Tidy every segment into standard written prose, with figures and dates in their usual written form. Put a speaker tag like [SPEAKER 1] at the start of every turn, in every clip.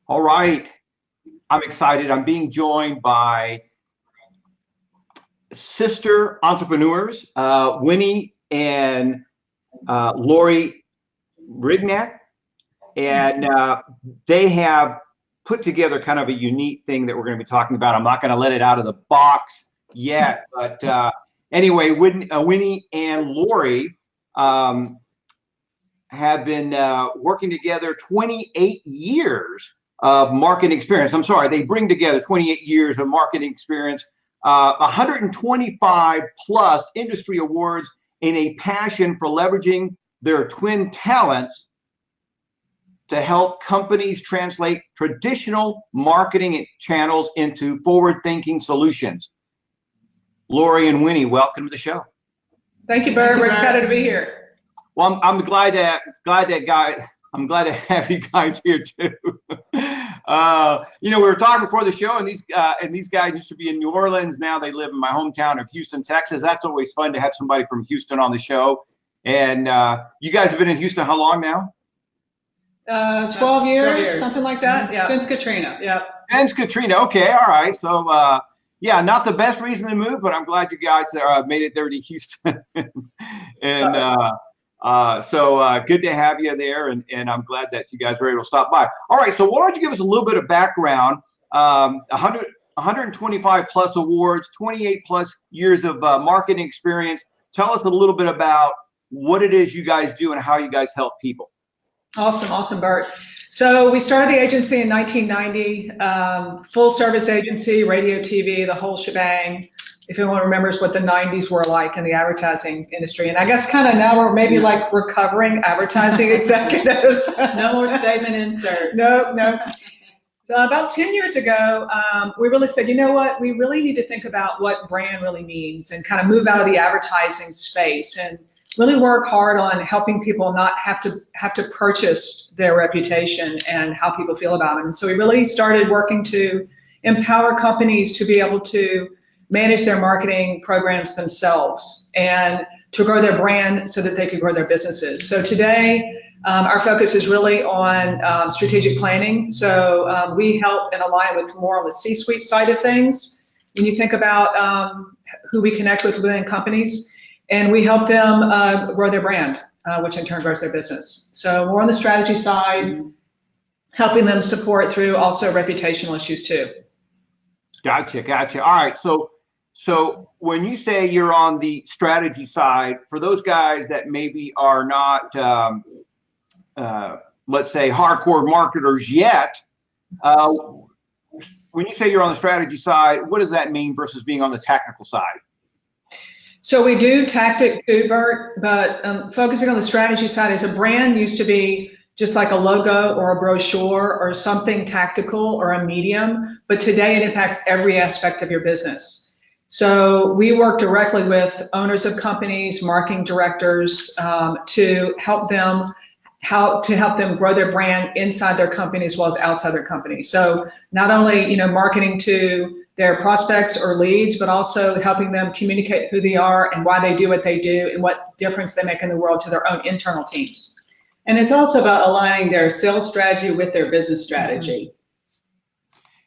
[SPEAKER 1] All right. I'm excited. I'm being joined by sister entrepreneurs, Winnie and Lorrie Brignac. And they have put together kind of a unique thing that we're going to be talking about. I'm not going to let it out of the box yet. But anyway, Winnie and Lorrie have been working together 28 years of marketing experience. I'm sorry, they bring together 28 years of marketing experience, 125 plus industry awards, and a passion for leveraging their twin talents to help companies translate traditional marketing channels into forward-thinking solutions. Lorrie and Winnie, welcome to the show.
[SPEAKER 2] Thank you, Bert. We're excited to be here.
[SPEAKER 1] Well, I'm glad to have you guys here too. We were talking before the show, and these guys used to be in New Orleans. Now they live in my hometown of Houston, Texas. That's always fun to have somebody from Houston on the show. And you guys have been in Houston how long now?
[SPEAKER 2] 12 years, something like that. Yeah.
[SPEAKER 3] Since Katrina.
[SPEAKER 2] Yeah.
[SPEAKER 1] Since Katrina. Okay. All right. So, yeah, not the best reason to move, but I'm glad you guys made it there to Houston. And so good to have you there. And I'm glad that you guys were able to stop by. All right. So why don't you give us a little bit of background? 125 plus awards, 28 plus years of marketing experience. Tell us a little bit about what it is you guys do and how you guys help people.
[SPEAKER 2] Awesome, Bert. So we started the agency in 1990, full service agency, radio, TV, the whole shebang. If anyone remembers what the 90s were like in the advertising industry. And I guess kind of now we're maybe like recovering advertising executives.
[SPEAKER 3] No more statement insert.
[SPEAKER 2] No. So about 10 years ago, we really said, you know what, we really need to think about what brand really means and kind of move out of the advertising space and really work hard on helping people not have to purchase their reputation and how people feel about them. And so we really started working to empower companies to be able to manage their marketing programs themselves and to grow their brand so that they could grow their businesses. So today, our focus is really on strategic planning. So we help and align with more on the C-suite side of things. When you think about who we connect with within companies, and we help them grow their brand, which in turn grows their business. So more on the strategy side, helping them support through also reputational issues too.
[SPEAKER 1] Gotcha. All right. So when you say you're on the strategy side, for those guys that maybe are not, let's say, hardcore marketers yet, when you say you're on the strategy side, what does that mean versus being on the technical side?
[SPEAKER 2] So we do tactic too, Bert, but focusing on the strategy side is a brand used to be just like a logo or a brochure or something tactical or a medium, but today it impacts every aspect of your business. So we work directly with owners of companies, marketing directors, to help them grow their brand inside their company as well as outside their company. So not only, marketing to their prospects or leads, but also helping them communicate who they are and why they do what they do and what difference they make in the world to their own internal teams.
[SPEAKER 3] And it's also about aligning their sales strategy with their business strategy.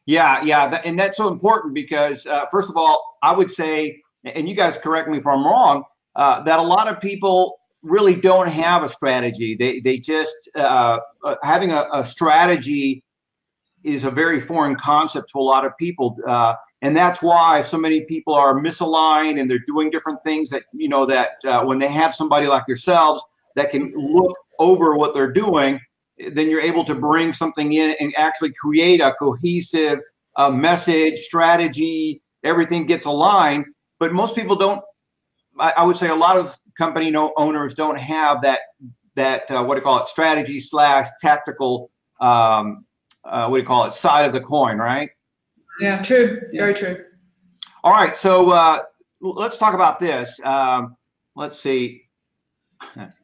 [SPEAKER 1] Yeah, and that's so important because, first of all, I would say, and you guys correct me if I'm wrong, that a lot of people really don't have a strategy. They just, having a strategy is a very foreign concept to a lot of people. And that's why so many people are misaligned and they're doing different things that, when they have somebody like yourselves that can look over what they're doing, then you're able to bring something in and actually create a cohesive message, strategy, everything gets aligned. But most people don't, I would say a lot of company owners don't have that what do you call it, strategy / tactical, side of the coin, right?
[SPEAKER 2] Yeah, true. Very true.
[SPEAKER 1] All right, so let's talk about this. Let's see.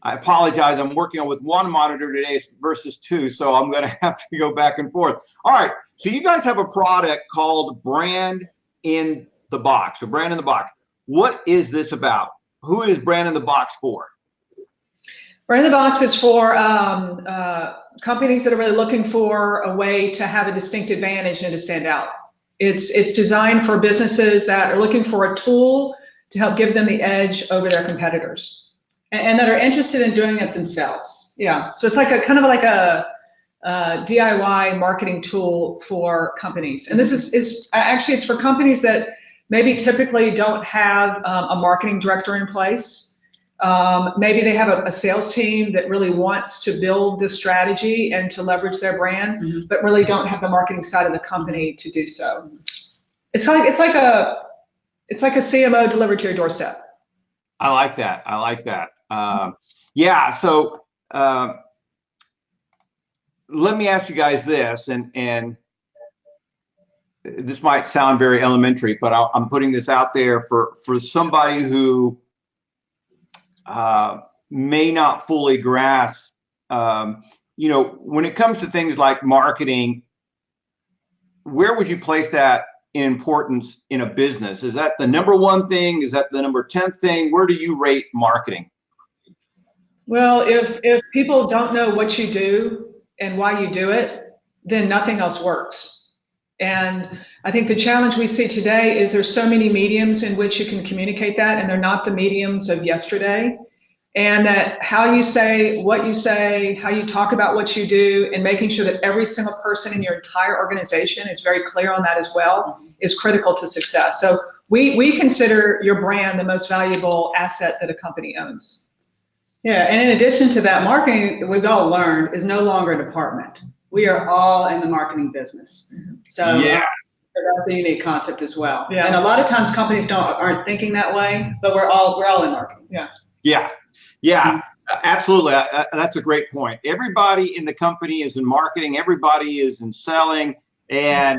[SPEAKER 1] I apologize. I'm working with one monitor today versus two, so I'm going to have to go back and forth. All right, so you guys have a product called Brand in the Box, or Brand in the Box. What is this about? Who is Brand in the Box for?
[SPEAKER 2] Brand in the Box is for companies that are really looking for a way to have a distinct advantage and to stand out. It's designed for businesses that are looking for a tool to help give them the edge over their competitors.
[SPEAKER 3] And that are interested in doing it themselves.
[SPEAKER 2] Yeah, so it's like a kind of like a DIY marketing tool for companies. And this is actually, it's for companies that maybe typically don't have a marketing director in place. Maybe they have a sales team that really wants to build this strategy and to leverage their brand, but really don't have the marketing side of the company to do so. It's like a CMO delivered to your doorstep.
[SPEAKER 1] I like that. I like that. Yeah. So let me ask you guys this, and this might sound very elementary, but I'm putting this out there for somebody who may not fully grasp, you know, when it comes to things like marketing, where would you place that in importance in a business? Is that the number one thing? Is that the number 10th thing? Where do you rate marketing?
[SPEAKER 2] Well, if people don't know what you do and why you do it, then nothing else works. And I think the challenge we see today is there's so many mediums in which you can communicate that, and they're not the mediums of yesterday. And that how you say, what you say, how you talk about what you do, and making sure that every single person in your entire organization is very clear on that as well is critical to success. So we consider your brand the most valuable asset that a company owns.
[SPEAKER 3] Yeah, and in addition to that, marketing, we've all learned, is no longer a department. We are all in the marketing business. So
[SPEAKER 1] yeah,
[SPEAKER 3] that's a unique concept as well.
[SPEAKER 2] Yeah.
[SPEAKER 3] And a lot of times companies aren't thinking that way, but we're all in marketing.
[SPEAKER 2] Yeah.
[SPEAKER 1] Yeah. Yeah, absolutely. That's a great point. Everybody in the company is in marketing. Everybody is in selling. And,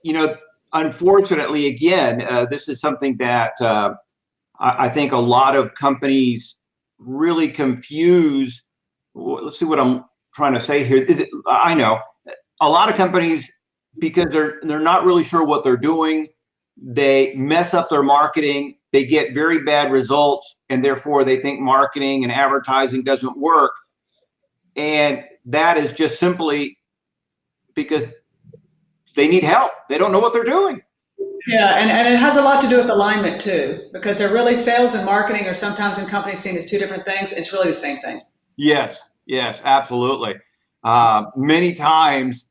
[SPEAKER 1] you know, unfortunately, again, this is something that I think a lot of companies really confuse. Let's see what I'm trying to say here. I know a lot of companies, because they're not really sure what they're doing, they mess up their marketing, they get very bad results, and therefore they think marketing and advertising doesn't work. And that is just simply because they need help. They don't know what they're doing.
[SPEAKER 3] Yeah, and it has a lot to do with alignment too, because they're really, sales and marketing are sometimes in companies seen as two different things. It's really the same thing.
[SPEAKER 1] Yes, absolutely. Many times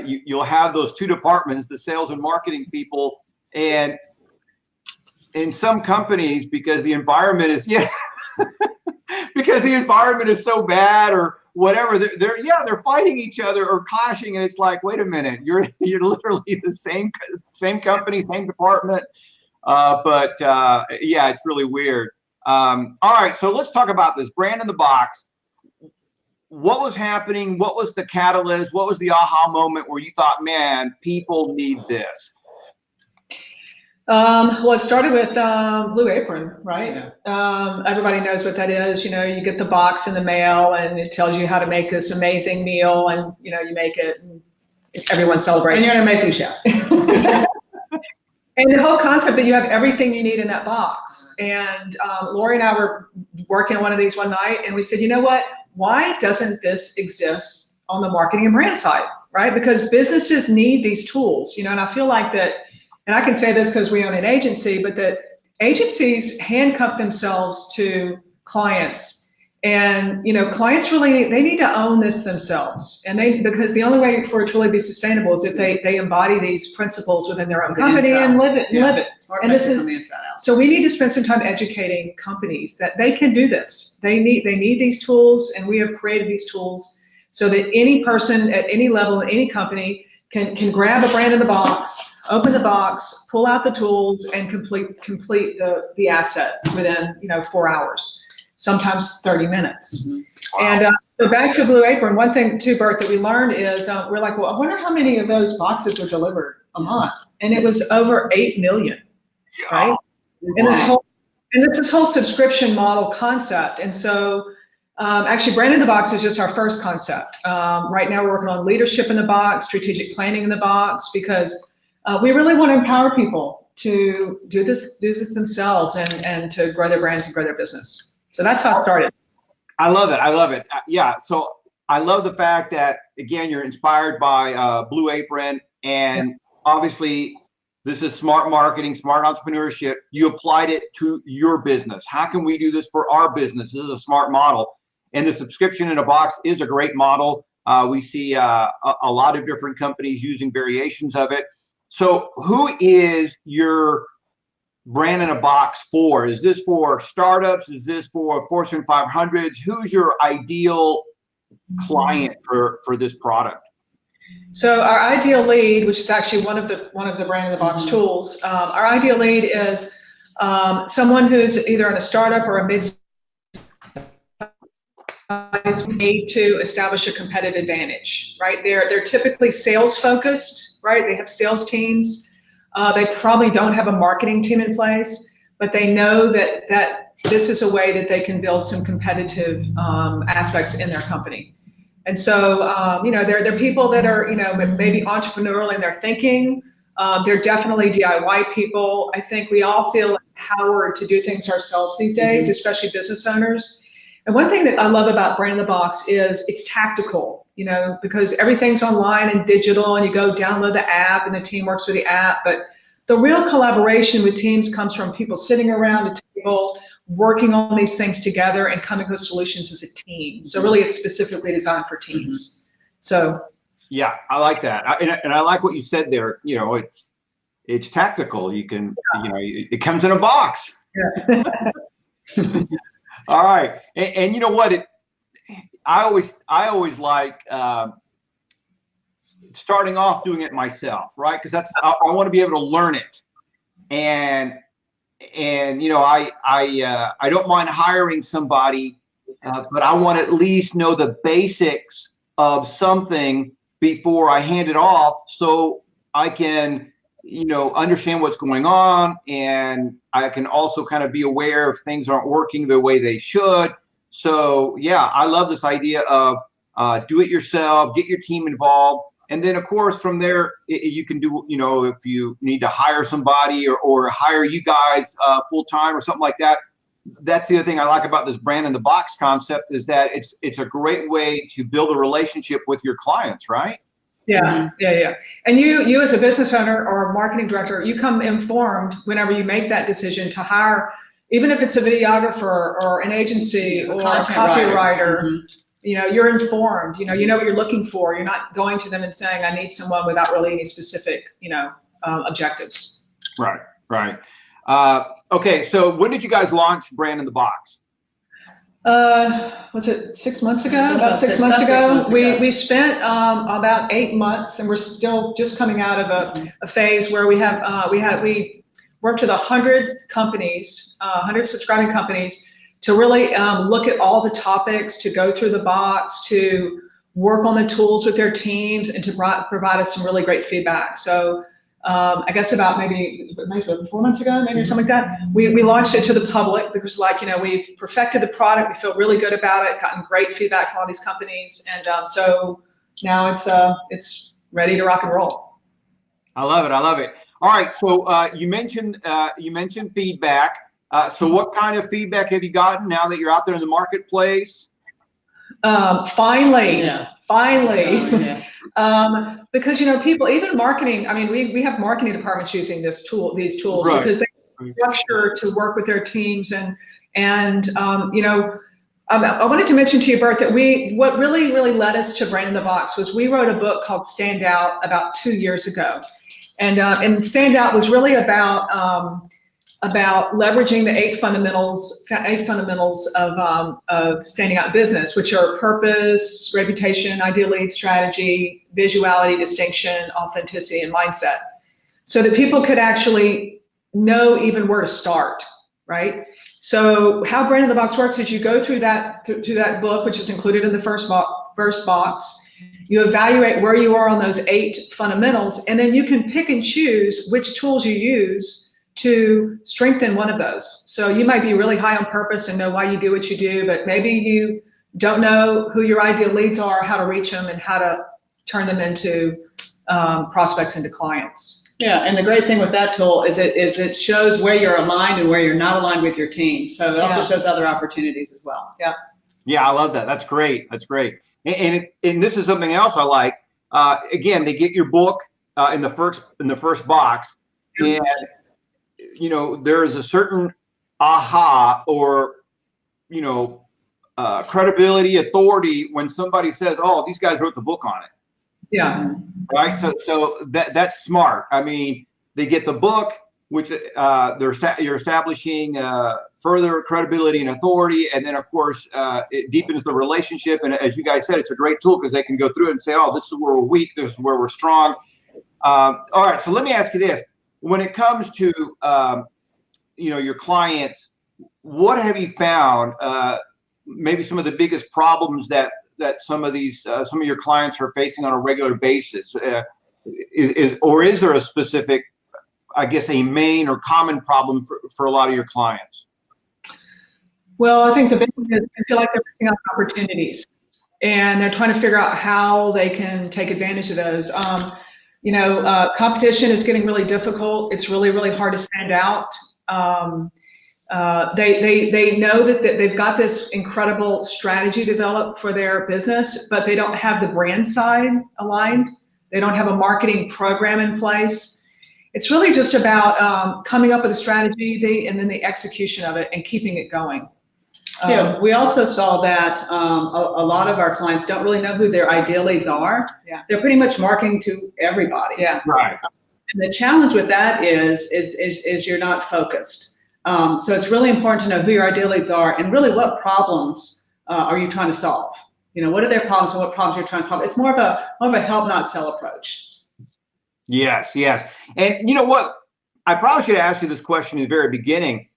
[SPEAKER 1] you'll have those two departments, the sales and marketing people, and in some companies, because the environment is because the environment is so bad or whatever, they're fighting each other or clashing, and it's like, wait a minute, you're literally the same company, same department, but yeah, it's really weird. All right, so let's talk about this brand in the box. What was happening? What was the catalyst? What was the aha moment where you thought, man, people need this?
[SPEAKER 2] Well, it started with Blue Apron, right?
[SPEAKER 3] Yeah.
[SPEAKER 2] Everybody knows what that is. You know, you get the box in the mail and it tells you how to make this amazing meal, and you know, you make it and everyone celebrates.
[SPEAKER 3] And you're an amazing chef.
[SPEAKER 2] And the whole concept that you have everything you need in that box. And Lorrie and I were working on one of these one night, and we said, you know what? Why doesn't this exist on the marketing and brand side, right? Because businesses need these tools, you know, and I feel like that, and I can say this because we own an agency, but that agencies handcuff themselves to clients. And, you know, clients really, they need to own this themselves. And because the only way for it to really be sustainable is if they embody these principles within their own company and live it. And this is, so we need to spend some time educating companies that they can do this. They need these tools, and we have created these tools so that any person at any level in any company can grab a brand in the box, open the box, pull out the tools, and complete the asset within, you know, 4 hours. Sometimes 30 minutes.
[SPEAKER 1] Wow.
[SPEAKER 2] And so back to Blue Apron, one thing too, Bert, that we learned is we're like, well, I wonder how many of those boxes were delivered a month. And it was over 8 million, right? And this whole subscription model concept. And so actually, Brand in the Box is just our first concept. Right now we're working on leadership in the box, strategic planning in the box, because we really want to empower people to do this themselves and to grow their brands and grow their business. So that's how it started.
[SPEAKER 1] I love it. I love it. Yeah. So I love the fact that, again, you're inspired by Blue Apron, and obviously this is smart marketing, smart entrepreneurship. You applied it to your business. How can we do this for our business? This is a smart model. And the subscription in a box is a great model. We see a lot of different companies using variations of it. So who is your brand in a box for? Is this for startups? Is this for Fortune 500s? Who's your ideal client for this product?
[SPEAKER 2] So our ideal lead, which is actually one of the brand in the box tools, our ideal lead is someone who's either in a startup or a mid need to establish a competitive advantage, right? They're typically sales focused, right? They have sales teams. They probably don't have a marketing team in place, but they know that this is a way that they can build some competitive aspects in their company. And so, they're people that are, maybe entrepreneurial in their thinking. They're definitely DIY people. I think we all feel empowered to do things ourselves these days, especially business owners. And one thing that I love about Brand in the Box is it's tactical, because everything's online and digital, and you go download the app and the team works with the app. But the real collaboration with teams comes from people sitting around a table, working on these things together and coming with solutions as a team. So really it's specifically designed for teams. So. Yeah,
[SPEAKER 1] I like that. And I like what you said there. It's tactical. You can, it comes in a box.
[SPEAKER 2] Yeah.
[SPEAKER 1] All right, and you know what? I always like starting off doing it myself, right? Because I want to be able to learn it, and I don't mind hiring somebody, but I want to at least know the basics of something before I hand it off, so I can understand what's going on, and I can also kind of be aware if things aren't working the way they should. So yeah, I love this idea of do it yourself, get your team involved. And then of course from there, you can do, if you need to hire somebody or hire you guys full-time or something like that. That's the other thing I like about this brand in the box concept, is that it's a great way to build a relationship with your clients, right?
[SPEAKER 2] Yeah. And you as a business owner or a marketing director, you come informed whenever you make that decision to hire, even if it's a videographer or an agency or a copywriter. You're informed. You know what you're looking for. You're not going to them and saying, I need someone without really any specific, objectives.
[SPEAKER 1] Right. Okay, so when did you guys launch Brand in the Box?
[SPEAKER 2] Was it 6 months ago? About 6 months ago. We spent about 8 months, and we're still just coming out of a phase where we worked with 100 companies, 100 subscribing companies, to really look at all the topics, to go through the box, to work on the tools with their teams, and to provide us some really great feedback. So I guess about maybe 4 months ago, maybe or something like that, we launched it to the public because, we've perfected the product. We feel really good about it, gotten great feedback from all these companies. And so now it's ready to rock and roll.
[SPEAKER 1] I love it. All right. So you mentioned feedback. So what kind of feedback have you gotten now that you're out there in the marketplace?
[SPEAKER 2] Finally. Because people, even marketing. I mean, we have marketing departments using these tools right. Because they structure to work with their teams and I wanted to mention to you, Bert, that what really led us to Brand in the Box was we wrote a book called Stand Out about 2 years ago, and Stand Out was really about leveraging the eight fundamentals of standing out in business, which are purpose, reputation, ideal lead, strategy, visuality, distinction, authenticity, and mindset, so that people could actually know even where to start, right? So how Brand in the Box works is you go through that book, which is included in the first box. You evaluate where you are on those 8 fundamentals, and then you can pick and choose which tools you use to strengthen one of those. So you might be really high on purpose and know why you do what you do, but maybe you don't know who your ideal leads are, how to reach them, and how to turn them into prospects, into clients.
[SPEAKER 3] Yeah, and the great thing with that tool is it shows where you're aligned and where you're not aligned with your team. So it also shows other opportunities as well.
[SPEAKER 2] Yeah.
[SPEAKER 1] Yeah, I love that. That's great. That's great. And this is something else I like. Again, they get your book in the first box, and there is a certain aha or credibility, authority when somebody says, "Oh, these guys wrote the book on it."
[SPEAKER 2] Yeah.
[SPEAKER 1] Right. So that's smart. I mean, they get the book, which you're establishing further credibility and authority, and then of course it deepens the relationship. And as you guys said, it's a great tool because they can go through it and say, "Oh, this is where we're weak. This is where we're strong." All right. So let me ask you this: when it comes to your clients, what have you found? Maybe some of the biggest problems that some of your clients are facing on a regular basis. Is there a specific, I guess, a main or common problem for a lot of your clients?
[SPEAKER 2] Well, I think the big thing is I feel like they're missing out on opportunities, and they're trying to figure out how they can take advantage of those. Competition is getting really difficult. It's really, really hard to stand out. They know that they've got this incredible strategy developed for their business, but they don't have the brand side aligned. They don't have a marketing program in place. It's really just about coming up with a strategy and then the execution of it and keeping it going.
[SPEAKER 3] Yeah, we also saw that a lot of our clients don't really know who their ideal leads are.
[SPEAKER 2] Yeah.
[SPEAKER 3] They're pretty much marketing to everybody.
[SPEAKER 2] Yeah.
[SPEAKER 1] Right.
[SPEAKER 3] And the challenge with that is you're not focused. So it's really important to know who your ideal leads are and really what problems are you trying to solve. What are their problems and what problems you're trying to solve. It's more of a help not sell approach.
[SPEAKER 1] Yes, yes. And you know what? I probably should ask you this question in the very beginning,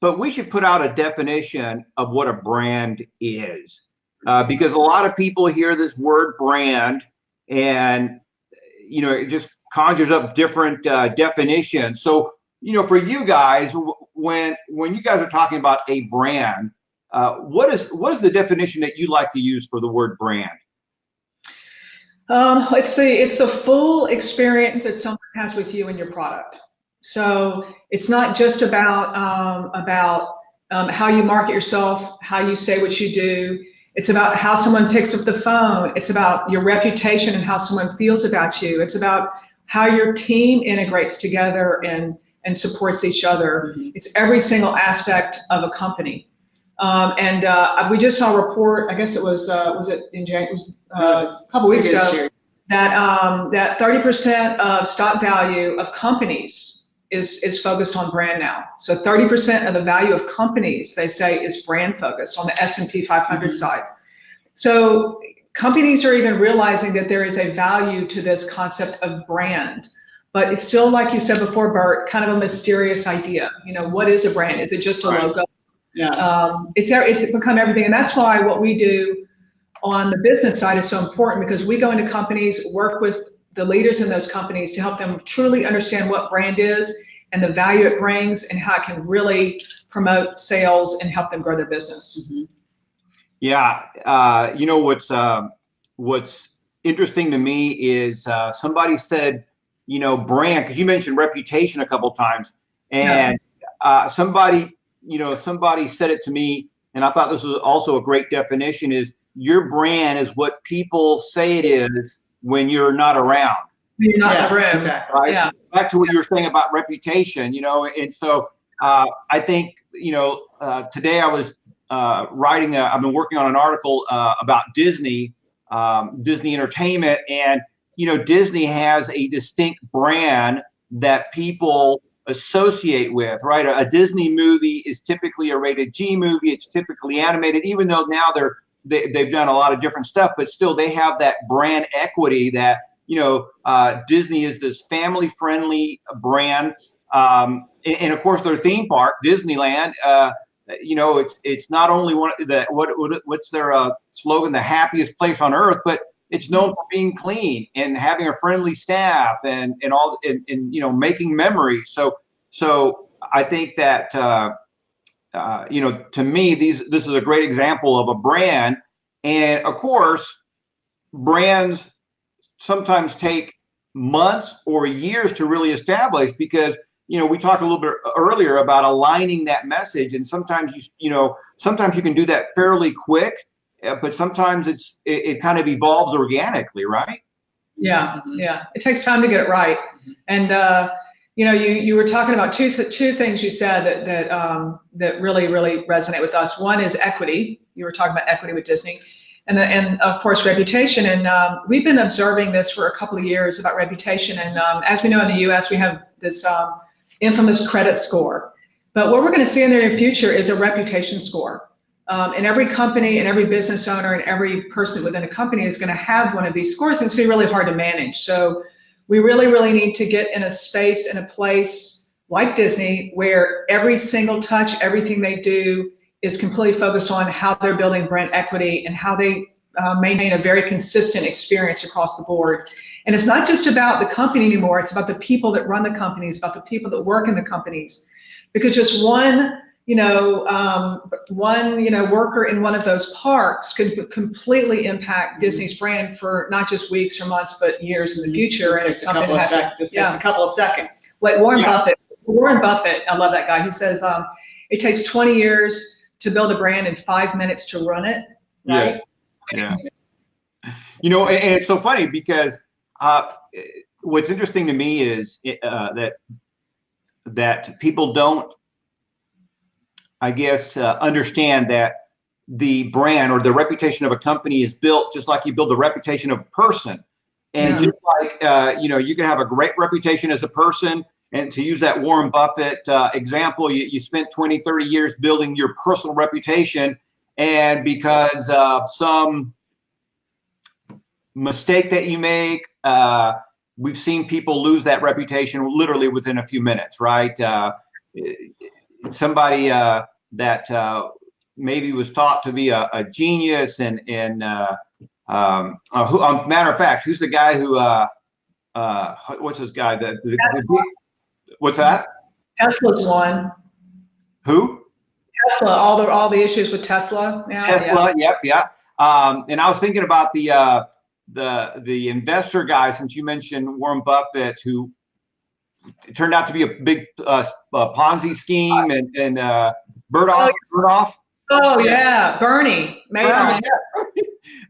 [SPEAKER 1] but we should put out a definition of what a brand is. Because a lot of people hear this word brand and, it just conjures up different definitions. So, for you guys, when you guys are talking about a brand, what is the definition that you like to use for the word brand?
[SPEAKER 2] It's the full experience that someone has with you and your product. So it's not just about how you market yourself, how you say what you do. It's about how someone picks up the phone. It's about your reputation and how someone feels about you. It's about how your team integrates together and supports each other. Mm-hmm. It's every single aspect of a company. We just saw a report, I guess it was it in January? It was a couple weeks ago, that 30% of stock value of companies is focused on brand now. So 30% of the value of companies, they say, is brand focused on the S&P 500 side. So companies are even realizing that there is a value to this concept of brand. But it's still, like you said before, Bert, kind of a mysterious idea. What is a brand? Is it just a logo? Yeah. It's become everything. And that's why what we do on the business side is so important, because we go into companies, work with the leaders in those companies to help them truly understand what brand is and the value it brings and how it can really promote sales and help them grow their business. Mm-hmm.
[SPEAKER 1] Yeah. What's interesting to me is somebody said, brand, because you mentioned reputation a couple times, and somebody said it to me, and I thought this was also a great definition, is your brand is what people say it is when you're not around.
[SPEAKER 2] You're not in the room. Exactly.
[SPEAKER 1] Right? Yeah. Back to what you were saying about reputation, and so I think, today I was I've been working on an article about Disney Entertainment, and Disney has a distinct brand that people associate with, right? A Disney movie is typically a rated G movie. It's typically animated, even though now they've done a lot of different stuff, but still they have that brand equity that, Disney is this family friendly brand. And of course their theme park, Disneyland, it's not only what's their slogan, the happiest place on earth, but it's known for being clean and having a friendly staff and making memories. So I think that to me this is a great example of a brand. And of course, brands sometimes take months or years to really establish, because we talked a little bit earlier about aligning that message, and sometimes sometimes you can do that fairly quick, but sometimes it kind of evolves organically, right?
[SPEAKER 2] Yeah, yeah. It takes time to get it right. And you were talking about two things you said that really resonate with us. One is equity. You were talking about equity with Disney, and of course reputation. And we've been observing this for a couple of years about reputation. And as we know in the U.S., we have this infamous credit score. But what we're going to see in the near future is a reputation score. And every company and every business owner and every person within a company is going to have one of these scores, and it's going to be really hard to manage. So we really need to get in a space and a place like Disney where every single touch, everything they do is completely focused on how they're building brand equity and how they maintain a very consistent experience across the board. And it's not just about the company anymore. It's about the people that run the companies, about the people that work in the companies. Because just one worker in one of those parks could completely impact Disney's brand for not just weeks or months, but years in the future. And it's something that
[SPEAKER 3] just a couple of seconds.
[SPEAKER 2] Like Warren Buffett. Warren Buffett, I love that guy. He says it takes 20 years to build a brand and 5 minutes to run it. Right?
[SPEAKER 1] Yes. Yeah. And it's so funny because what's interesting to me is that people don't, I guess, understand that the brand or the reputation of a company is built just like you build the reputation of a person. And just like, you can have a great reputation as a person. And to use that Warren Buffett example, you spent 20, 30 years building your personal reputation. And because of some mistake that you make, we've seen people lose that reputation literally within a few minutes, right? Somebody that maybe was thought to be a genius and matter of fact, who's the guy who what's this guy what's that?
[SPEAKER 2] Tesla's one.
[SPEAKER 1] Who?
[SPEAKER 2] Tesla. All the issues with Tesla now.
[SPEAKER 1] Tesla. Yeah. And I was thinking about the investor guy, since you mentioned Warren Buffett, who it turned out to be a big Ponzi scheme, and Bertoff.
[SPEAKER 2] Oh yeah, Bernie.
[SPEAKER 1] Yeah.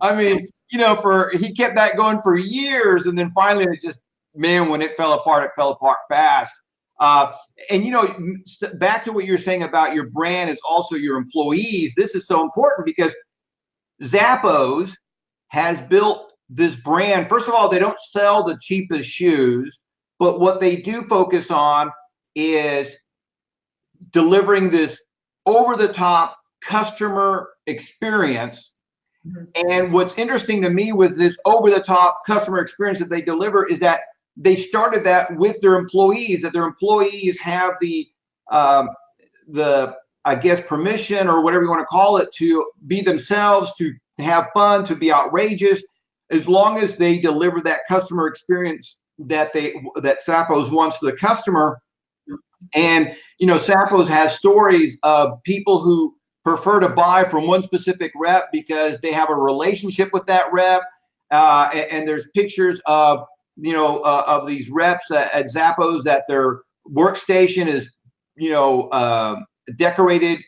[SPEAKER 1] I mean, he kept that going for years, and then finally it just, man, when it fell apart fast. And back to what you're saying about your brand is also your employees. This is so important because Zappos has built this brand. First of all, they don't sell the cheapest shoes, but what they do focus on is delivering this over-the-top customer experience. And what's interesting to me with this over-the-top customer experience that they deliver is that they started that with their employees, that their employees have the I guess, permission or whatever you want to call it to be themselves, to have fun, to be outrageous, as long as they deliver that customer experience that Zappos wants to the customer. And Zappos has stories of people who prefer to buy from one specific rep because they have a relationship with that rep, and there's pictures of of these reps at Zappos that their workstation is decorated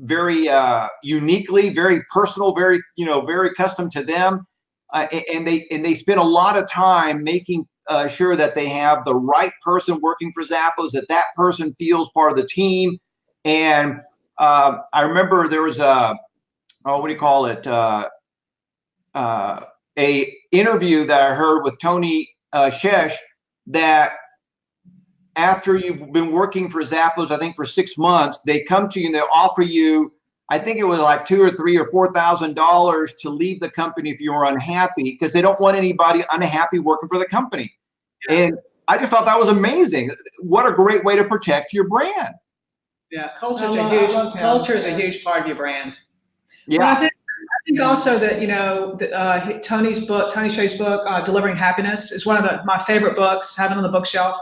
[SPEAKER 1] very uniquely, very personal, very very custom to them, and they spend a lot of time making sure that they have the right person working for Zappos, that person feels part of the team. And I remember there was a interview that I heard with Tony Shesh, that after you've been working for Zappos, I think for 6 months, they come to you and they offer you, I think it was like $2,000 or $3,000 or $4,000 to leave the company if you were unhappy, because they don't want anybody unhappy working for the company. Yeah. And I just thought that was amazing. What a great way to protect your brand.
[SPEAKER 3] Yeah, culture is a huge part of your brand.
[SPEAKER 2] Yeah. Well, I think also that Tony Hsieh's book, Delivering Happiness, is one of my favorite books. Have it on the bookshelf,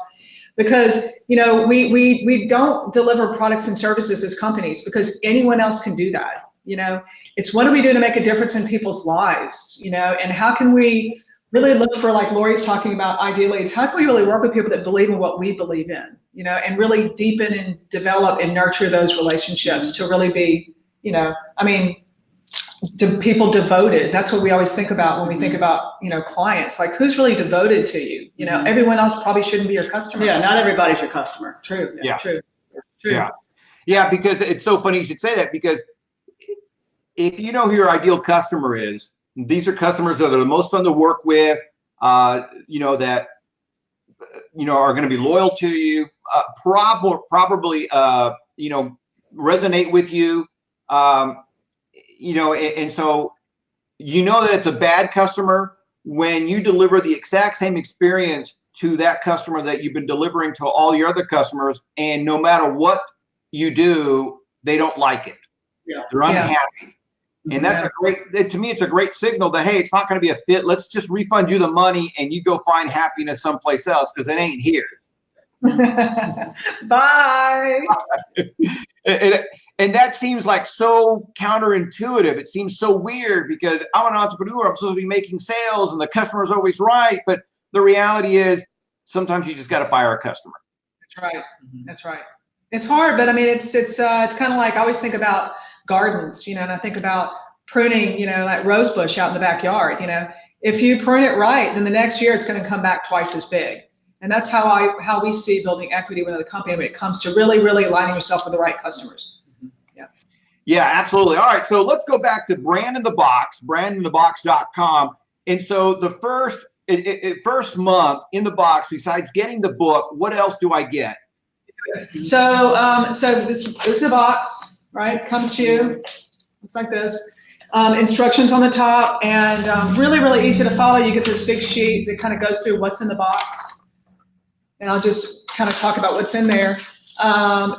[SPEAKER 2] because we don't deliver products and services as companies because anyone else can do that. It's what do we do to make a difference in people's lives, and how can we really look for, like Lorrie's talking about, ideally, it's how can we really work with people that believe in what we believe in, and really deepen and develop and nurture those relationships to really be, to people devoted. That's what we always think about when we think about, clients, like who's really devoted to you. Everyone else probably shouldn't be your customer.
[SPEAKER 3] Yeah, not everybody's your customer.
[SPEAKER 2] True.
[SPEAKER 1] Yeah.
[SPEAKER 2] True.
[SPEAKER 1] Yeah, because it's so funny you should say that, because if you know who your ideal customer is, these are customers that are the most fun to work with, that are going to be loyal to you, probably resonate with you, and so that it's a bad customer when you deliver the exact same experience to that customer that you've been delivering to all your other customers, and no matter what you do, they don't like it.
[SPEAKER 3] Yeah.
[SPEAKER 1] They're unhappy. And that's to me, it's a great signal that, hey, it's not going to be a fit. Let's just refund you the money and you go find happiness someplace else, because it ain't here.
[SPEAKER 2] Bye.
[SPEAKER 1] And that seems like so counterintuitive. It seems so weird, because I'm an entrepreneur. I'm supposed to be making sales and the customer's always right. But the reality is sometimes you just got to fire a customer.
[SPEAKER 2] That's right. That's right. It's hard, but I mean, it's kind of like, I always think about gardens, and I think about pruning, that rose bush out in the backyard. If you prune it right, then the next year it's going to come back twice as big. And that's how we see building equity within the company when it comes to really, really aligning yourself with the right customers.
[SPEAKER 1] Yeah, absolutely. All right, so let's go back to Brand in the Box, brandinthebox.com. And so the first month in the box, besides getting the book, what else do I get?
[SPEAKER 2] So this is a box, right? Comes to you. Looks like this. Instructions on the top, and really, really easy to follow. You get this big sheet that kind of goes through what's in the box. And I'll just kind of talk about what's in there.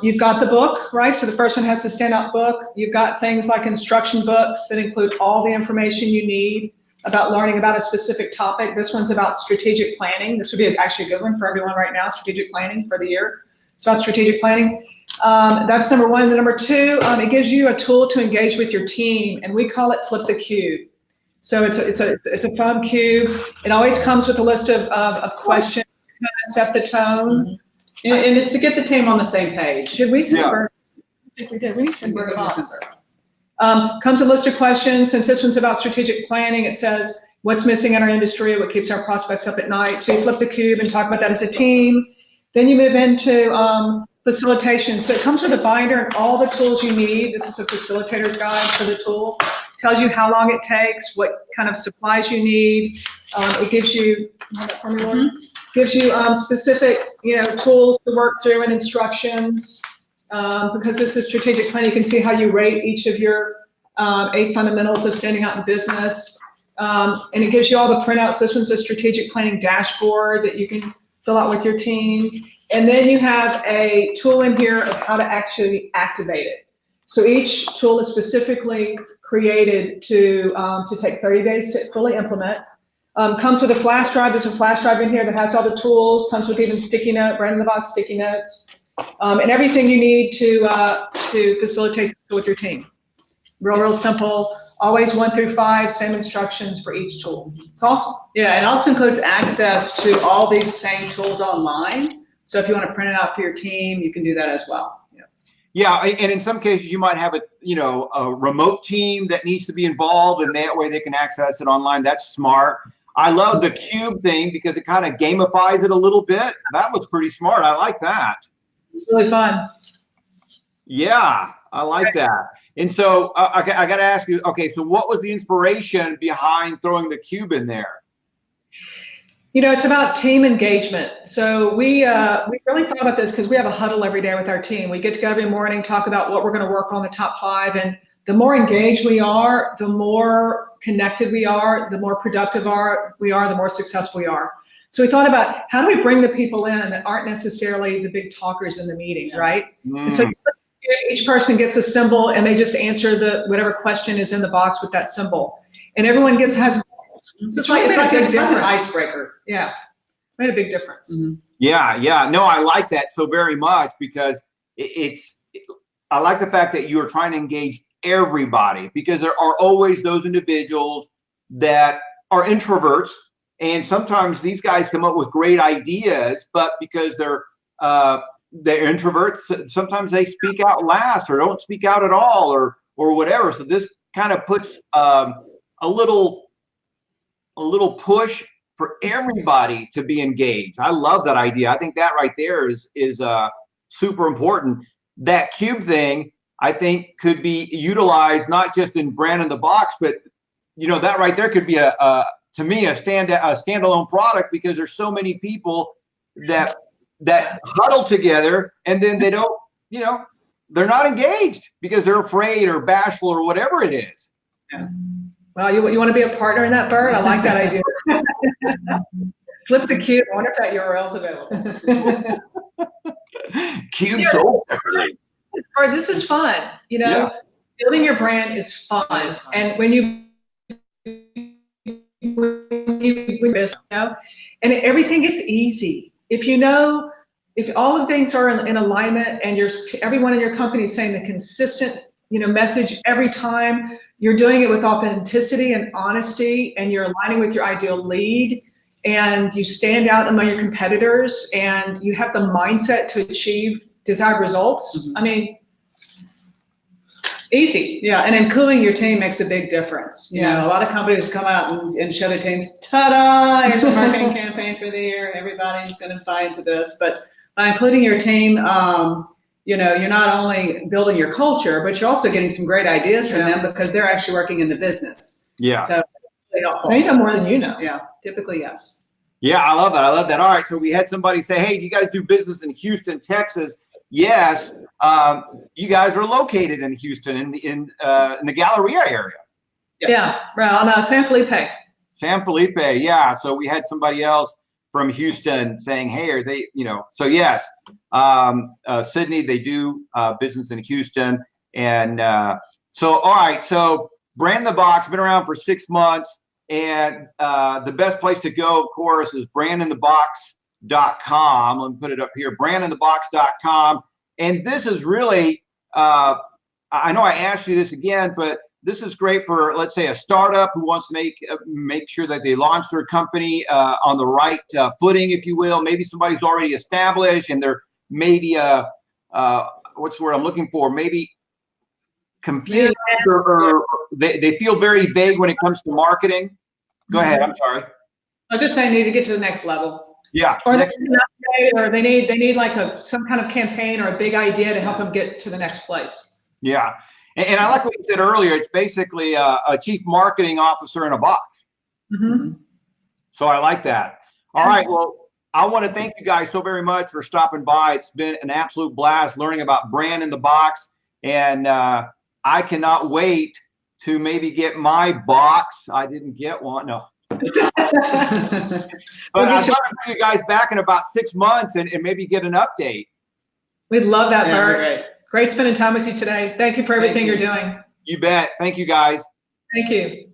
[SPEAKER 2] You've got the book, right? So the first one has the standout book. You've got things like instruction books that include all the information you need about learning about a specific topic. This one's about strategic planning. This would be actually a good one for everyone right now, strategic planning for the year. It's about strategic planning. That's number one. And number two, it gives you a tool to engage with your team, and we call it Flip the Cube. So it's a foam cube. It always comes with a list of questions to kind of set the tone.
[SPEAKER 3] And it's to get the team on the same page.
[SPEAKER 2] Did we send Bert? I think we did. We send Bert a box. Comes a list of questions. Since this one's about strategic planning, it says what's missing in our industry, what keeps our prospects up at night. So you flip the cube and talk about that as a team. Then you move into facilitation. So it comes with a binder and all the tools you need. This is a facilitator's guide for the tool. It tells you how long it takes, what kind of supplies you need. It gives you, gives you specific, tools to work through and instructions. Because this is strategic planning, you can see how you rate each of your 8 fundamentals of standing out in business. And it gives you all the printouts. This one's a strategic planning dashboard that you can fill out with your team. And then you have a tool in here of how to actually activate it. So each tool is specifically created to take 30 days to fully implement. Comes with a flash drive. There's a flash drive in here that has all the tools. Comes with even sticky note, Brand in the Box sticky notes, and everything you need to facilitate with your team. Real simple. Always 1 through 5, same instructions for each tool. It's awesome.
[SPEAKER 3] Yeah, it also includes access to all these same tools online. So if you want to print it out for your team, you can do that as well.
[SPEAKER 1] Yeah, and in some cases you might have a remote team that needs to be involved, and that way they can access it online. That's smart. I love the cube thing because it kind of gamifies it a little bit. That was pretty smart. I like that.
[SPEAKER 2] It's really fun.
[SPEAKER 1] Yeah, I like that. And so I got to ask you, okay, so what was the inspiration behind throwing the cube in there?
[SPEAKER 2] It's about team engagement. So we really thought about this because we have a huddle every day with our team. We get together every morning, talk about what we're going to work on, the top 5, and the more engaged we are, the more connected we are, the more productive we are, the more successful we are. So we thought about how do we bring the people in that aren't necessarily the big talkers in the meeting, right? And so each person gets a symbol and they just answer whatever question is in the box with that symbol. And everyone has
[SPEAKER 3] it's like an icebreaker.
[SPEAKER 2] Yeah, made a big difference.
[SPEAKER 1] Yeah. No, I like that so very much because I like the fact that you are trying to engage everybody, because there are always those individuals that are introverts, and sometimes these guys come up with great ideas, but because they're they're introverts. Sometimes they speak out last or don't speak out at all or whatever. So this kind of puts a little push for everybody to be engaged. I love that idea. I think that right there is super important. That cube thing, I think, could be utilized not just in Brand in the Box, but that right there could be to me a standalone product, because there's so many people that huddle together and then they don't, they're not engaged because they're afraid or bashful or whatever it is.
[SPEAKER 2] Yeah. Well, you want to be a partner in that, Bert? I like that idea. Flip the cube. I wonder if that URL is available.
[SPEAKER 1] Cube sold separately.
[SPEAKER 2] Bert, this is fun. Building your brand is fun. And when you and everything gets easy. If all the things are in alignment and everyone in your company is saying the consistent message every time, you're doing it with authenticity and honesty, and you're aligning with your ideal lead, and you stand out among your competitors, and you have the mindset to achieve desired results. I mean, easy.
[SPEAKER 3] Yeah, and including your team makes a big difference. A lot of companies come out and show their teams, ta-da, here's a marketing campaign for the year, everybody's going to buy into this. But by including your team, you're not only building your culture, but you're also getting some great ideas from them, because they're actually working in the business.
[SPEAKER 1] Yeah.
[SPEAKER 3] So they
[SPEAKER 2] know more than you know.
[SPEAKER 3] Yeah, typically, yes.
[SPEAKER 1] Yeah, I love that. All right, so we had somebody say, hey, do you guys do business in Houston, Texas? Yes, you guys are located in Houston, in the Galleria area.
[SPEAKER 2] Yes. Yeah, around San Felipe.
[SPEAKER 1] San Felipe, yeah. So we had somebody else from Houston saying, hey, are they, so yes, Sydney, they do business in Houston. And so, all right, so Brand in the Box, been around for 6 months. And the best place to go, of course, is brandinthebox.com. Let me put it up here, brandinthebox.com. And this is really, I know I asked you this again, but this is great for, let's say, a startup who wants to make sure that they launch their company on the right footing, if you will. Maybe somebody's already established and they're maybe what's the word I'm looking for? Maybe confused or they feel very vague when it comes to marketing. Go ahead. I'm sorry.
[SPEAKER 3] I was just saying, they need to get to the next level.
[SPEAKER 1] Yeah.
[SPEAKER 2] Or they need like some kind of campaign or a big idea to help them get to the next place.
[SPEAKER 1] Yeah. And I like what you said earlier. It's basically a chief marketing officer in a box. So I like that. All right. Well, I want to thank you guys so very much for stopping by. It's been an absolute blast learning about Brand in the Box. And I cannot wait to maybe get my box. I didn't get one. No. But I'd love to bring you guys back in about 6 months and maybe get an update.
[SPEAKER 2] We'd love that, Bert. Great spending time with you today. Thank you for everything you're doing.
[SPEAKER 1] You bet. Thank you, guys.
[SPEAKER 2] Thank you.